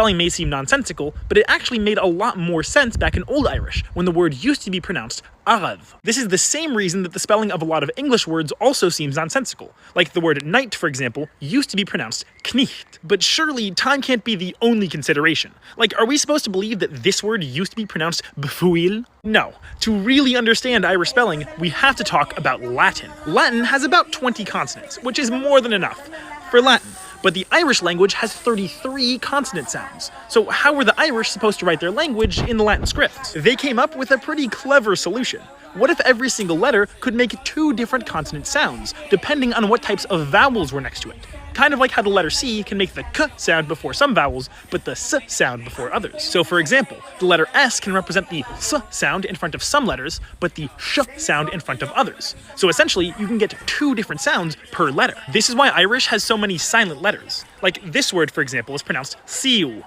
spelling may seem nonsensical, but it actually made a lot more sense back in Old Irish, when the word used to be pronounced arav. This is the same reason that the spelling of a lot of English words also seems nonsensical. Like the word night, for example, used to be pronounced knicht. But surely time can't be the only consideration. Like, are we supposed to believe that this word used to be pronounced befuil? No. To really understand Irish spelling, we have to talk about Latin. Latin has about 20 consonants, which is more than enough for Latin. But the Irish language has 33 consonant sounds. So how were the Irish supposed to write their language in the Latin script? They came up with a pretty clever solution. What if every single letter could make 2 different consonant sounds, depending on what types of vowels were next to it? Kind of like how the letter C can make the k sound before some vowels, but the s sound before others. So for example, the letter S can represent the s sound in front of some letters, but the sh sound in front of others. So essentially, you can get 2 different sounds per letter. This is why Irish has so many silent letters. Like this word, for example, is pronounced siu.